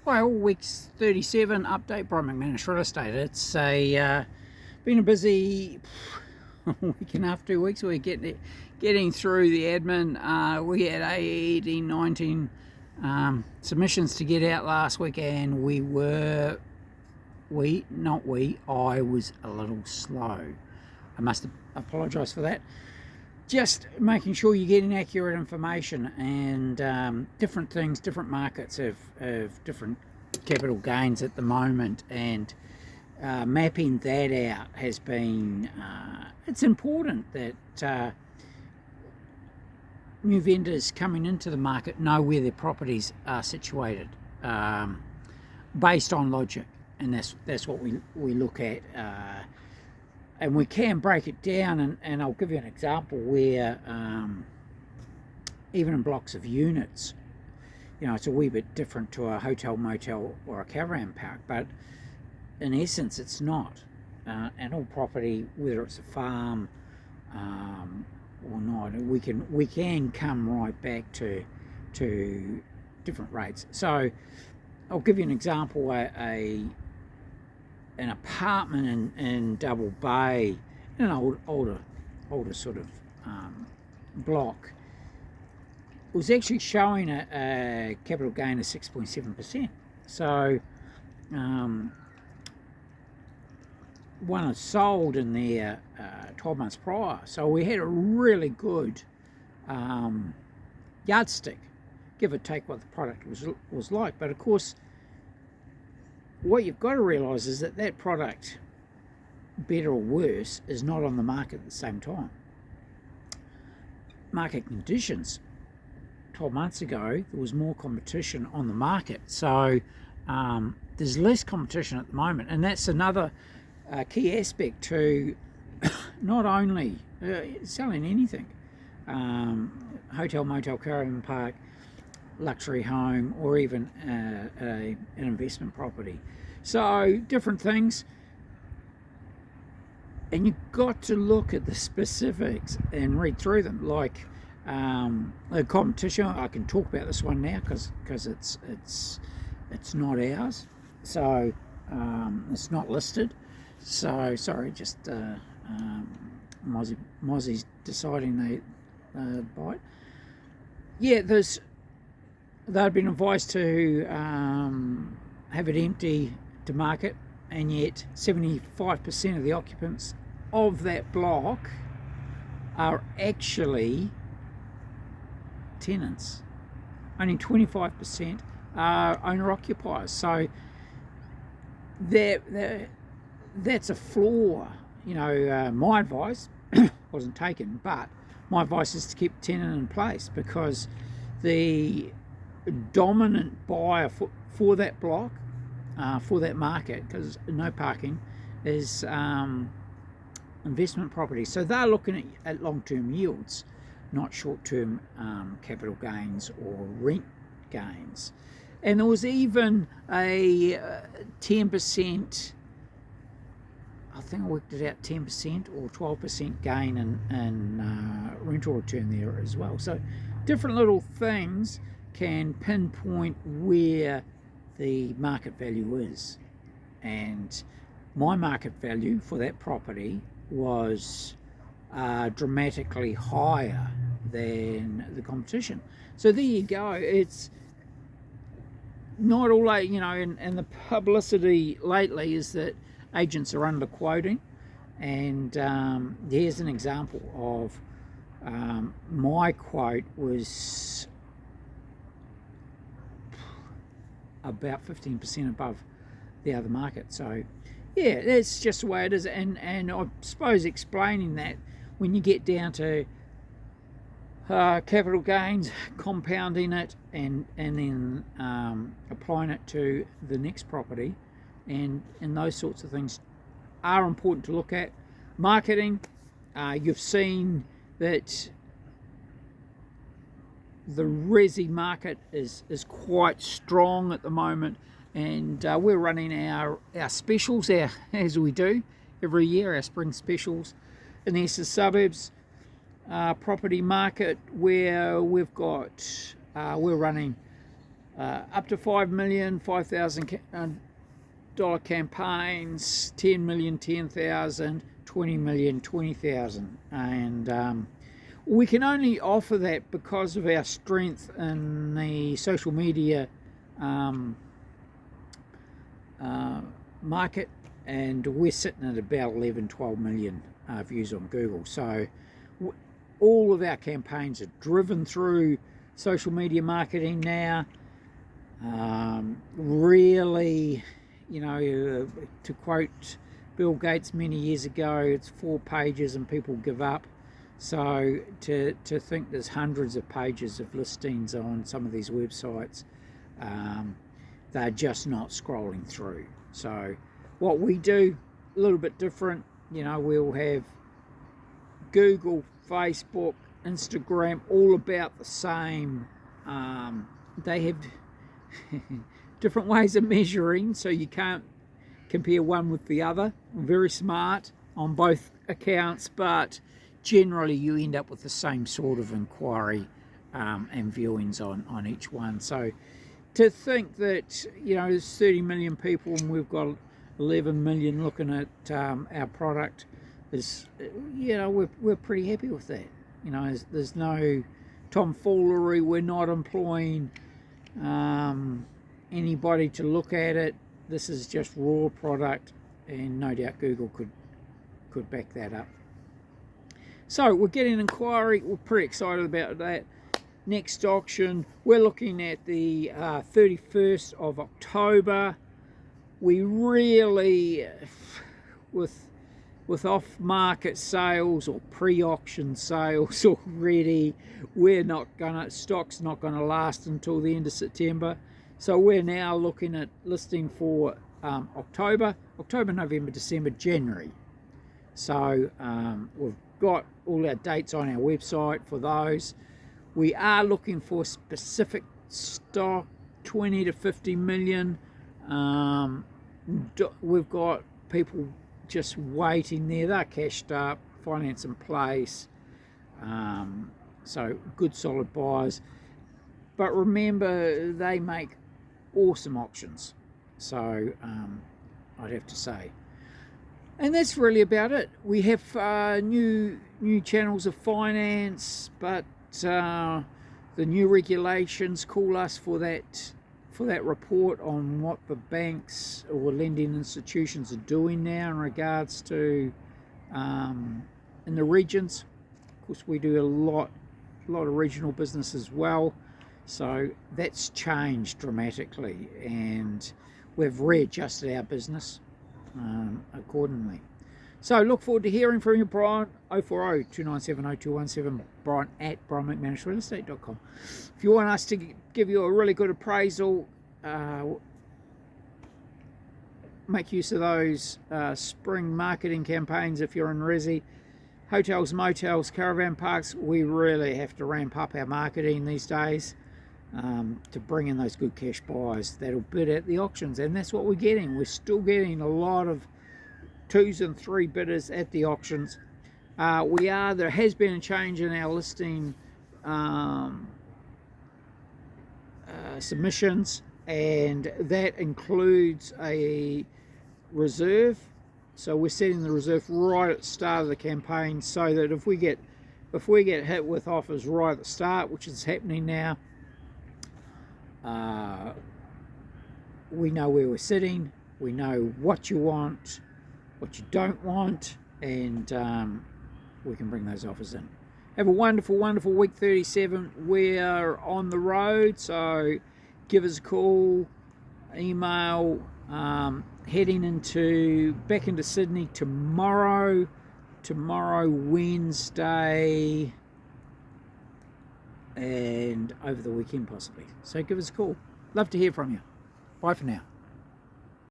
Hi, all week's 37 update by McManus Real Estate. It's been a busy week and a half, 2 weeks. We're getting through the admin. We had 18, 19 submissions to get out last week, and I was a little slow. I must apologise for that. Just making sure you're getting accurate information, and different things, different markets have different capital gains at the moment, and mapping that out has been, it's important that new vendors coming into the market know where their properties are situated, based on logic, and that's what we look at. And we can break it down, and I'll give you an example where even in blocks of units, it's a wee bit different to a hotel, motel or a caravan park, but in essence it's not. And all property, whether it's a farm or not, we can come right back to different rates. So I'll give you an example. An apartment in Double Bay, in an older sort of block, was actually showing a capital gain of 6.7%. So one was sold in there 12 months prior. So we had a really good yardstick, give or take what the product was like. But of course, what you've got to realise is that product, better or worse, is not on the market at the same time. Market conditions, 12 months ago, there was more competition on the market. So there's less competition at the moment. And that's another key aspect to not only selling anything, hotel, motel, caravan park, luxury home, or even an investment property. So different things, and you've got to look at the specifics and read through them. Like the competition, I can talk about this one now because it's not ours, so it's not listed. So sorry, just Mozzie's deciding they bite. Yeah, they've been advised to have it empty to market, and yet 75% of the occupants of that block are actually tenants. Only 25% are owner-occupiers. So that's a flaw. My advice wasn't taken, but my advice is to keep the tenant in place, because the dominant buyer for that block, for that market, because no parking, is investment property. So they're looking at long-term yields, not short-term capital gains or rent gains. And there was even a 10%, I think I worked it out, 10% or 12% gain in rental return there as well. So different little things can pinpoint where the market value is. And my market value for that property was dramatically higher than the competition. So there you go. It's not all, and the publicity lately is that agents are underquoting. And here's an example of my quote was about 15% above the other market. So yeah, that's just the way it is. And I suppose explaining that when you get down to capital gains, compounding it, and then applying it to the next property, and those sorts of things are important to look at. Marketing, you've seen that the resi market is quite strong at the moment, and we're running our specials, as we do every year, our spring specials in the eastern suburbs property market, where we've got we're running up to 5 million, $5,000 campaigns, 10 million, 10,000, 20 million, 20,000, and we can only offer that because of our strength in the social media market, and we're sitting at about 11-12 million views on Google. So all of our campaigns are driven through social media marketing now. Really, you know, to quote Bill Gates many years ago, it's 4 pages and people give up. So to think there's hundreds of pages of listings on some of these websites, they're just not scrolling through. So what we do, a little bit different, you know, we'll have Google, Facebook, Instagram, all about the same. They have different ways of measuring, so you can't compare one with the other. Very smart on both accounts, but generally you end up with the same sort of inquiry and viewings on each one. So to think that, you know, there's 30 million people and we've got 11 million looking at our product is, you know, we're pretty happy with that. You know, there's no tomfoolery. We're not employing anybody to look at it. This is just raw product, and no doubt Google could back that up. So we're getting an inquiry. We're pretty excited about that. Next auction, we're looking at the 31st of October. We really, with off-market sales or pre-auction sales already, stock's not gonna last until the end of September. So we're now looking at listing for October, November, December, January. So we've got all our dates on our website for those. We are looking for specific stock, 20 to 50 million. We've got people just waiting there. They're cashed up, finance in place. So good solid buyers. But remember, they make awesome auctions. So I'd have to say. And that's really about it. We have new channels of finance, but the new regulations call us for that report on what the banks or lending institutions are doing now in regards to in the regions. Of course, we do a lot of regional business as well, so that's changed dramatically, and we've readjusted our business accordingly. So look forward to hearing from you, Brian. 040-297-0217, Brian at brianmcmanusrealestate.com. If you want us to give you a really good appraisal, make use of those spring marketing campaigns if you're in Resi. Hotels, motels, caravan parks, we really have to ramp up our marketing these days to bring in those good cash buyers that'll bid at the auctions, and that's what we're getting. We're still getting a lot of 2s and 3 bidders at the auctions. There has been a change in our listing submissions, and that includes a reserve. So we're setting the reserve right at the start of the campaign, so that if we get hit with offers right at the start, which is happening now, we know where we're sitting, we know what you want, what you don't want, and we can bring those offers in. Have a wonderful week 37. We're on the road, so give us a call, email. Heading back into Sydney tomorrow Wednesday, and over the weekend possibly. So give us a call. Love to hear from you. Bye for now.